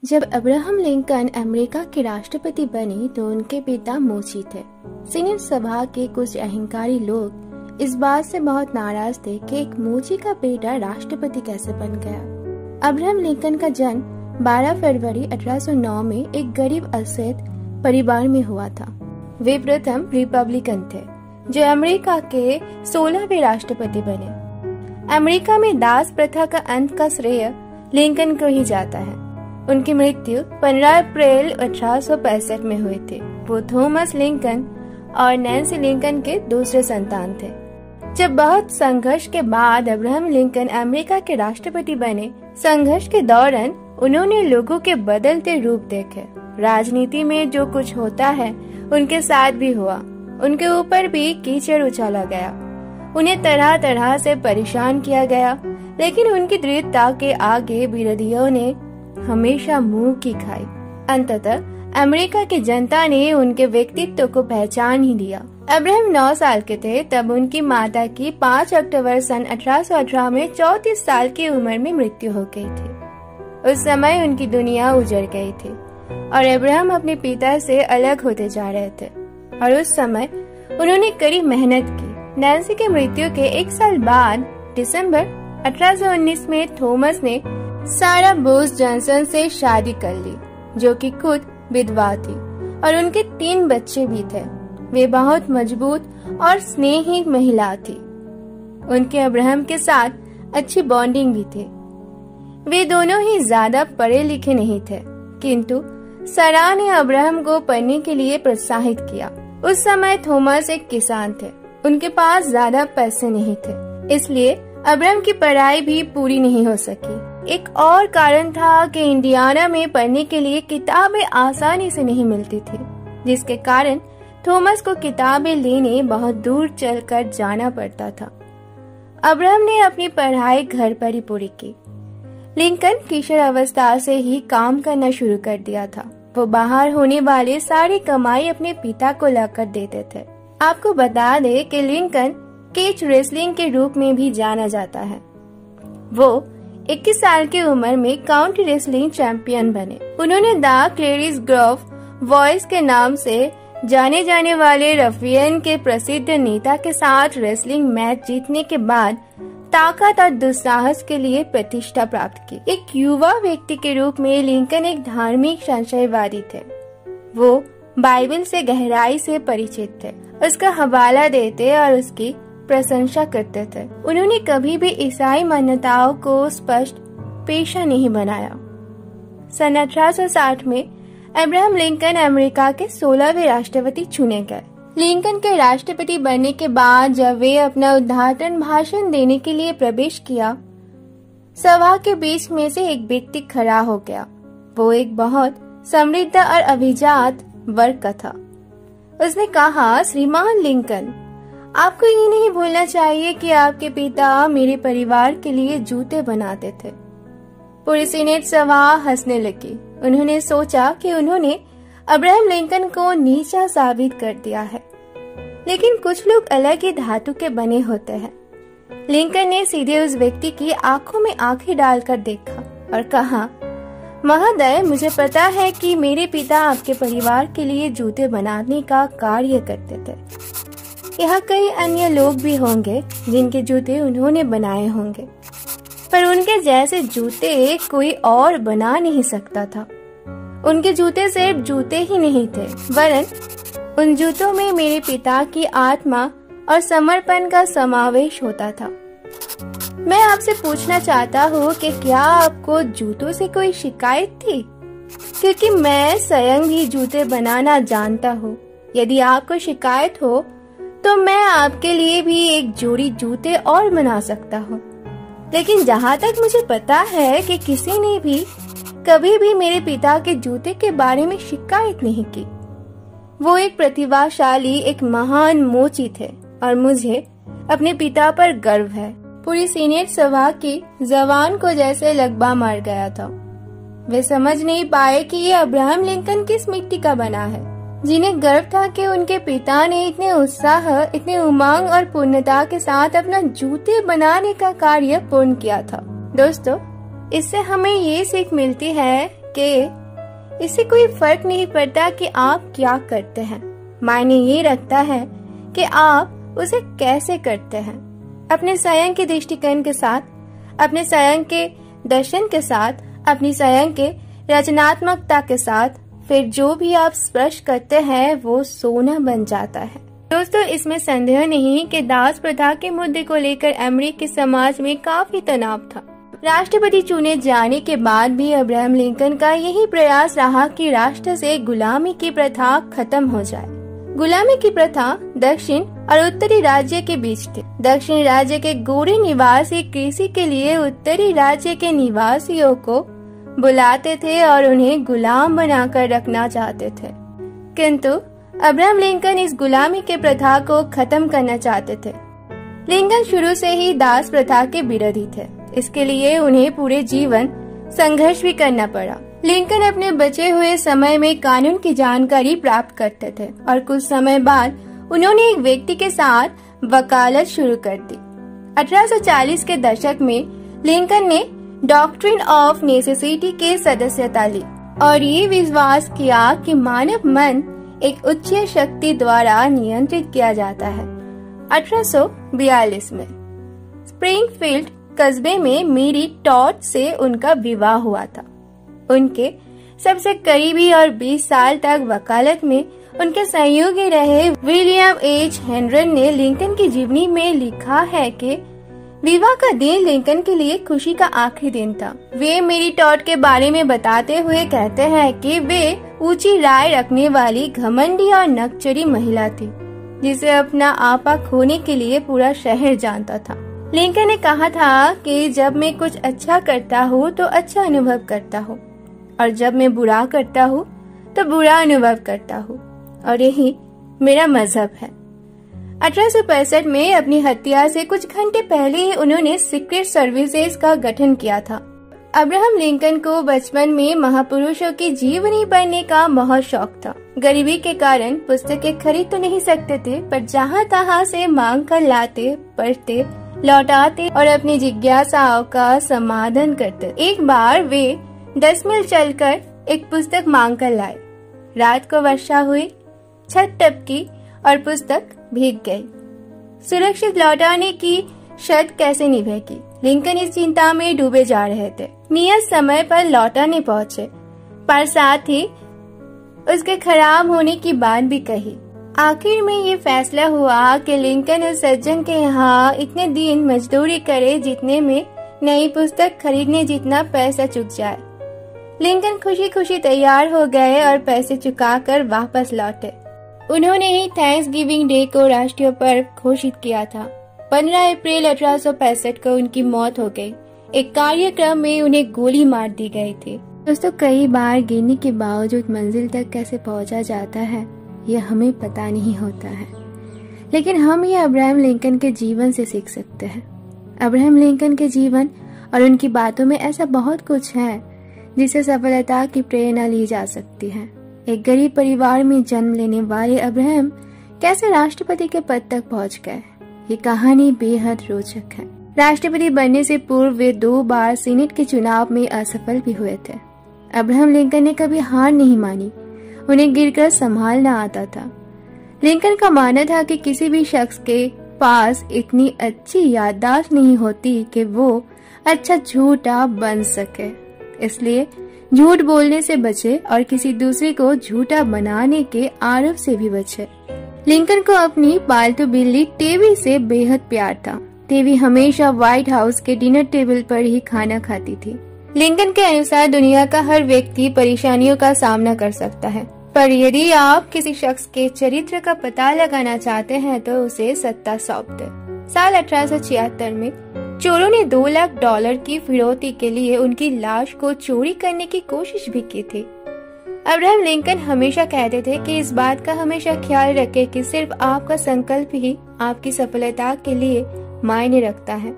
जब Abraham Lincoln America के राष्ट्रपति बने तो उनके पिता मोची थे। सीनेट सभा के कुछ अहंकारी लोग इस बात से बहुत नाराज थे कि एक मोची का बेटा राष्ट्रपति कैसे बन गया। अब्राहम लिंकन का जन्म 12 फरवरी 1809 में एक गरीब अल्सेट परिवार में हुआ था। वे प्रथम रिपब्लिकन थे जो अमेरिका के 16वें राष्ट्रपति बने। अमेरिका में दास प्रथा का अंत का श्रेय लिंकन को ही जाता है। उनकी मृत्यु 15 अप्रैल 1865 में हुई थी। वो थॉमस लिंकन और नैन्सी लिंकन के दूसरे संतान थे। जब बहुत संघर्ष के बाद अब्राहम लिंकन अमेरिका के राष्ट्रपति बने, संघर्ष के दौरान उन्होंने लोगों के बदलते रूप देखे। राजनीति में जो कुछ होता है उनके साथ भी हुआ। उनके ऊपर भी कीचड़ उछाला गया, उन्हें तरह तरह से परेशान किया गया, लेकिन उनकी दृढ़ता के आगे विरोधियों ने हमेशा मुंह की खाई। अंततः अमेरिका की जनता ने उनके व्यक्तित्व को पहचान ही लिया। अब्राहम 9 साल के थे तब उनकी माता की 5 अक्टूबर सन 1818 में 34 साल की उम्र में मृत्यु हो गई थी। उस समय उनकी दुनिया उजड़ गई थी और अब्राहम अपने पिता से अलग होते जा रहे थे। और उस समय उन्होंने कड़ी मेहनत की। नैन्सी की मृत्यु के 1 साल बाद दिसंबर 1819 में थॉमस ने सारा बोस जॉनसन से शादी कर ली, जो कि खुद विधवा थी और उनके 3 बच्चे भी थे। वे बहुत मजबूत और स्नेही महिला थी। उनके अब्राहम के साथ अच्छी बॉन्डिंग भी थी। वे दोनों ही ज्यादा पढ़े लिखे नहीं थे, किंतु सारा ने अब्राहम को पढ़ने के लिए प्रोत्साहित किया। उस समय थॉमस एक किसान थे। उनके पास ज्यादा पैसे नहीं थे, इसलिए अब्राहम की पढ़ाई भी पूरी नहीं हो सकी। एक और कारण था कि इंडियाना में पढ़ने के लिए किताबें आसानी से नहीं मिलती थी, जिसके कारण थॉमस को किताबें लेने बहुत दूर चलकर जाना पड़ता था। अब्राहम ने अपनी पढ़ाई घर पर ही पूरी की। लिंकन किशोर अवस्था से ही काम करना शुरू कर दिया था। वो बाहर होने वाले सारी कमाई अपने पिता को लाकर देते थे। आपको बता दे कि लिंकन केज रेसलिंग के रूप में भी जाना जाता है। वो 21 साल की उम्र में काउंटी रेसलिंग चैंपियन बने। उन्होंने द क्लेरिस ग्रोव वॉइस के नाम से जाने जाने वाले रफियन के प्रसिद्ध नेता के साथ रेसलिंग मैच जीतने के बाद ताकत और दुस्साहस के लिए प्रतिष्ठा प्राप्त की। एक युवा व्यक्ति के रूप में लिंकन एक धार्मिक संशयवादी थे। वो बाइबल से गहराई से परिचित थे, उसका हवाला देते और उसकी प्रशंसा करते थे। उन्होंने कभी भी ईसाई मान्यताओं को स्पष्ट पेशा नहीं बनाया। सन 1860 में अब्राहम लिंकन अमेरिका के 16वें राष्ट्रपति चुने गए। लिंकन के राष्ट्रपति बनने के बाद जब वे अपना उद्घाटन भाषण देने के लिए प्रवेश किया, सभा के बीच में से एक व्यक्ति खड़ा हो गया। वो एक बहुत समृद्ध और अभिजात वर्ग का था। उसने कहा, श्रीमान लिंकन, आपको ये नहीं भूलना चाहिए कि आपके पिता मेरे परिवार के लिए जूते बनाते थे। पूरी सीनेट सभा हंसने लगी। उन्होंने सोचा कि उन्होंने अब्राहम लिंकन को नीचा साबित कर दिया है, लेकिन कुछ लोग अलग ही धातु के बने होते हैं। लिंकन ने सीधे उस व्यक्ति की आंखों में आंखें डालकर देखा और कहा, महोदय, मुझे पता है कि मेरे पिता आपके परिवार के लिए जूते बनाने का कार्य करते थे। यहाँ कई अन्य लोग भी होंगे जिनके जूते उन्होंने बनाए होंगे, पर उनके जैसे जूते कोई और बना नहीं सकता था। उनके जूते सिर्फ जूते ही नहीं थे, वरन उन जूतों में मेरे पिता की आत्मा और समर्पण का समावेश होता था। मैं आपसे पूछना चाहता हूँ कि क्या आपको जूतों से कोई शिकायत थी? क्योंकि मैं स्वयं भी जूते बनाना जानता हूँ। यदि आपको शिकायत हो तो मैं आपके लिए भी एक जोड़ी जूते और बना सकता हूँ। लेकिन जहाँ तक मुझे पता है कि किसी ने भी कभी भी मेरे पिता के जूते के बारे में शिकायत नहीं की। वो एक प्रतिभाशाली, एक महान मोची थे और मुझे अपने पिता पर गर्व है। पूरी सीनेट सभा की जवान को जैसे लगबा मार गया था। वे समझ नहीं पाए कि ये अब्राहम लिंकन किस मिट्टी का बना है, जिन्हें गर्व था कि उनके पिता ने इतने उत्साह, इतने उमंग और पूर्णता के साथ अपना जूते बनाने का कार्य पूर्ण किया था। दोस्तों, इससे हमें ये सीख मिलती है कि इससे कोई फर्क नहीं पड़ता कि आप क्या करते हैं, मायने ये रखता है कि आप उसे कैसे करते हैं। अपने स्वयं के दृष्टिकोण के साथ, अपने स्वयं के दर्शन के साथ, अपनी स्वयं के रचनात्मकता के साथ, फिर जो भी आप स्पर्श करते हैं वो सोना बन जाता है। दोस्तों, इसमें संदेह नहीं कि दास प्रथा के मुद्दे को लेकर अमेरिकी समाज में काफी तनाव था। राष्ट्रपति चुने जाने के बाद भी अब्राहम लिंकन का यही प्रयास रहा कि राष्ट्र से गुलामी की प्रथा खत्म हो जाए। गुलामी की प्रथा दक्षिण और उत्तरी राज्य के बीच थी। दक्षिण राज्य के गोरे निवासी कृषि के लिए उत्तरी राज्य के निवासियों को बुलाते थे और उन्हें गुलाम बनाकर रखना चाहते थे, किंतु अब्राहम लिंकन इस गुलामी के प्रथा को खत्म करना चाहते थे। लिंकन शुरू से ही दास प्रथा के विरोधी थे। इसके लिए उन्हें पूरे जीवन संघर्ष भी करना पड़ा। लिंकन अपने बचे हुए समय में कानून की जानकारी प्राप्त करते थे और कुछ समय बाद उन्होंने एक व्यक्ति के साथ वकालत शुरू कर दी। 1840 के दशक में लिंकन ने डॉक्ट्रिन ऑफ नेसेसिटी के सदस्यता ली और ये विश्वास किया कि मानव मन एक उच्च शक्ति द्वारा नियंत्रित किया जाता है। 1842 में स्प्रिंगफील्ड कस्बे में मेरी टॉड से उनका विवाह हुआ था। उनके सबसे करीबी और 20 साल तक वकालत में उनके सहयोगी रहे विलियम एच हेनरन ने लिंकन की जीवनी में लिखा है कि विवाह का दिन लिंकन के लिए खुशी का आखिरी दिन था। वे मेरी टॉड के बारे में बताते हुए कहते हैं कि वे ऊंची राय रखने वाली, घमंडी और नकचरी महिला थी, जिसे अपना आपा खोने के लिए पूरा शहर जानता था। लिंकन ने कहा था कि जब मैं कुछ अच्छा करता हूँ तो अच्छा अनुभव करता हूँ, और जब मैं बुरा करता हूँ तो बुरा अनुभव करता हूँ, और यही मेरा मजहब है। 1865 में अपनी हत्या से कुछ घंटे पहले ही उन्होंने सीक्रेट सर्विसेज का गठन किया था। अब्राहम लिंकन को बचपन में महापुरुषों की जीवनी पढ़ने का बहुत शौक था। गरीबी के कारण पुस्तकें खरीद तो नहीं सकते थे, पर जहाँ तहाँ से मांग कर लाते, पढ़ते, लौटाते और अपनी जिज्ञासाओं का समाधान करते। एक बार वे 10 मील चलकर एक पुस्तक मांग कर लाए। रात को वर्षा हुई, छत टपकी और पुस्तक भीग गई। सुरक्षित लौटाने की शर्त कैसे निभेगी? लिंकन इस चिंता में डूबे जा रहे थे। नियत समय पर लौटा नहीं पहुँचे, पर साथ ही उसके खराब होने की बात भी कही। आखिर में ये फैसला हुआ कि लिंकन उस सज्जन के यहाँ इतने दिन मजदूरी करे जितने में नई पुस्तक खरीदने जितना पैसा चुक जाए। लिंकन खुशी खुशी तैयार हो गए और पैसे चुकाकर वापस लौटे। उन्होंने ही थैंक्स गिविंग डे को राष्ट्रीय पर्व घोषित किया था। 15 अप्रैल 1865 को उनकी मौत हो गई। एक कार्यक्रम में उन्हें गोली मार दी गई थी। दोस्तों, कई बार गिरने के बावजूद मंजिल तक कैसे पहुंचा जाता है ये हमें पता नहीं होता है, लेकिन हम ये अब्राहम लिंकन के जीवन से सीख सकते हैं। अब्राहम लिंकन के जीवन और उनकी बातों में ऐसा बहुत कुछ है जिसे सफलता की प्रेरणा ली जा सकती है। एक गरीब परिवार में जन्म लेने वाले अब्राहम कैसे राष्ट्रपति के पद तक पहुंच गए, ये कहानी बेहद रोचक है। राष्ट्रपति बनने से पूर्व वे 2 बार सीनेट के चुनाव में असफल भी हुए थे। अब्राहम लिंकन ने कभी हार नहीं मानी, उन्हें गिरकर संभालना आता था। लिंकन का मानना था कि किसी भी शख्स के पास इतनी अच्छी याददाश्त नहीं होती कि वो अच्छा झूठा बन सके, इसलिए झूठ बोलने से बचे और किसी दूसरे को झूठा बनाने के आरोप से भी बचे। लिंकन को अपनी पालतू बिल्ली टेवी से बेहद प्यार था। टेवी हमेशा व्हाइट हाउस के डिनर टेबल पर ही खाना खाती थी। लिंकन के अनुसार दुनिया का हर व्यक्ति परेशानियों का सामना कर सकता है, पर यदि आप किसी शख्स के चरित्र का पता लगाना चाहते हैं तो उसे सत्ता सौंप दें। साल 1876 में चोरों ने $2 लाख की फिरौती के लिए उनकी लाश को चोरी करने की कोशिश भी की थी। अब्राहम लिंकन हमेशा कहते थे कि इस बात का हमेशा ख्याल रखें कि सिर्फ आपका संकल्प ही आपकी सफलता के लिए मायने रखता है,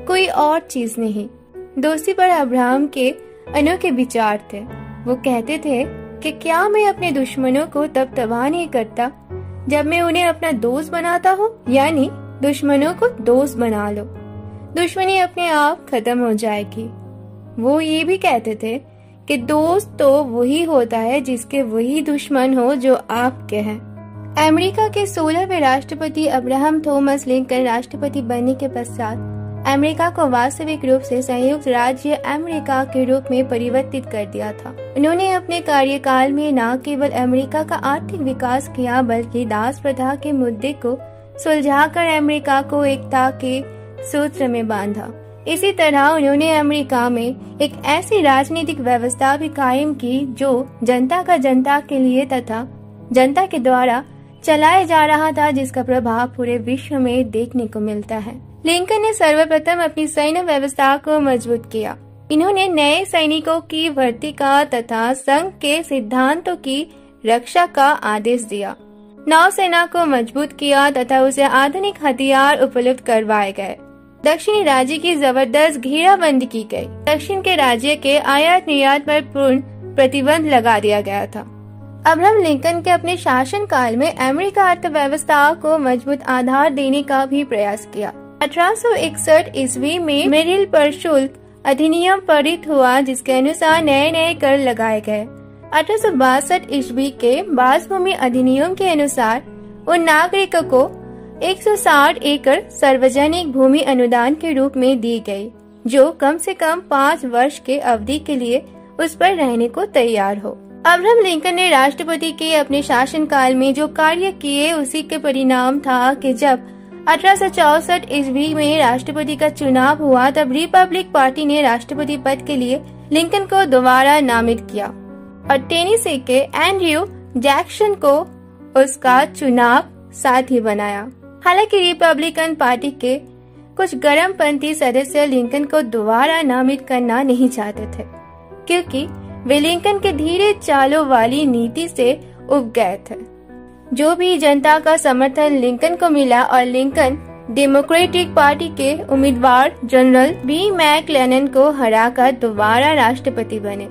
कोई और चीज नहीं। दोस्ती पर अब्राहम के अनोखे विचार थे। वो कहते थे कि क्या मैं अपने दुश्मनों को तब तबाह नहीं करता जब मैं उन्हें अपना दोस्त बनाता हूँ, यानी दुश्मनों को दोस्त बना लो, दुश्मनी अपने आप खत्म हो जाएगी। वो ये भी कहते थे कि दोस्त तो वही होता है जिसके वही दुश्मन हो जो आपके हैं। अमेरिका के 16वें राष्ट्रपति अब्राहम थॉमस लिंकन राष्ट्रपति बनने के पश्चात अमेरिका को वास्तविक रूप से संयुक्त राज्य अमेरिका के रूप में परिवर्तित कर दिया था। उन्होंने अपने कार्यकाल में न केवल अमेरिका का आर्थिक विकास किया बल्कि दास प्रथा के मुद्दे को सुलझाकर अमेरिका को एकता के सूत्र में बांधा। इसी तरह उन्होंने अमेरिका में एक ऐसी राजनीतिक व्यवस्था भी कायम की जो जनता का जनता के लिए तथा जनता के द्वारा चलाया जा रहा था, जिसका प्रभाव पूरे विश्व में देखने को मिलता है। लिंकन ने सर्वप्रथम अपनी सैन्य व्यवस्था को मजबूत किया। इन्होंने नए सैनिकों की भर्ती का तथा संघ के सिद्धांतों की रक्षा का आदेश दिया। नौसेना को मजबूत किया तथा उसे आधुनिक हथियार उपलब्ध करवाए गए। दक्षिणी राज्य की जबरदस्त घेराबंदी की गई। दक्षिण के राज्य के आयात निर्यात पर पूर्ण प्रतिबंध लगा दिया गया था। अब्राहम लिंकन के अपने शासन काल में अमेरिका अर्थव्यवस्था को मजबूत आधार देने का भी प्रयास किया। 1861 ईस्वी में मेरिल पर शुल्क अधिनियम पारित हुआ, जिसके अनुसार नए नए कर लगाए गए। 1862 ईस्वी के बासभूमि अधिनियम के अनुसार उन नागरिकों को 160 एकड़ सार्वजनिक भूमि अनुदान के रूप में दी गई, जो कम से कम 5 वर्ष के अवधि के लिए उस पर रहने को तैयार हो। अब्राहम लिंकन ने राष्ट्रपति के अपने शासनकाल में जो कार्य किए उसी के परिणाम था कि जब 1864 ईस्वी में राष्ट्रपति का चुनाव हुआ, तब रिपब्लिक पार्टी ने राष्ट्रपति पद के लिए लिंकन को दोबारा नामित किया और टेनेसी के एंड्रयू जैक्सन को उसका चुनाव साथी बनाया। हालांकि रिपब्लिकन पार्टी के कुछ गर्मपंथी सदस्य लिंकन को दोबारा नामित करना नहीं चाहते थे, क्योंकि वे लिंकन के धीरे चालों वाली नीति से उब गए थे। जो भी जनता का समर्थन लिंकन को मिला और लिंकन डेमोक्रेटिक पार्टी के उम्मीदवार जनरल बी मैकलेनन को हराकर दोबारा राष्ट्रपति बने,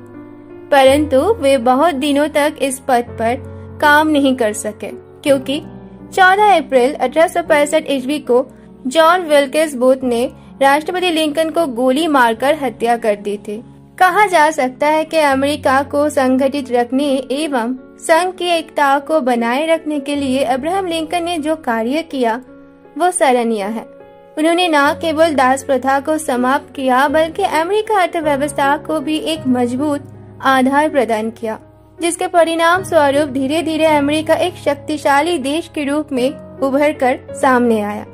परंतु वे बहुत दिनों तक इस पद पर काम नहीं कर सके, क्योंकि 14 अप्रैल 1865 ईस्वी को जॉन विल्केस बूथ ने राष्ट्रपति लिंकन को गोली मारकर हत्या कर दी थी। कहा जा सकता है कि अमेरिका को संगठित रखने एवं संघ की एकता को बनाए रखने के लिए अब्राहम लिंकन ने जो कार्य किया वो सराहनीय है। उन्होंने न केवल दास प्रथा को समाप्त किया बल्कि अमेरिका अर्थव्यवस्था को भी एक मजबूत आधार प्रदान किया, जिसके परिणाम स्वरूप धीरे धीरे अमेरिका एक शक्तिशाली देश के रूप में उभर कर सामने आया।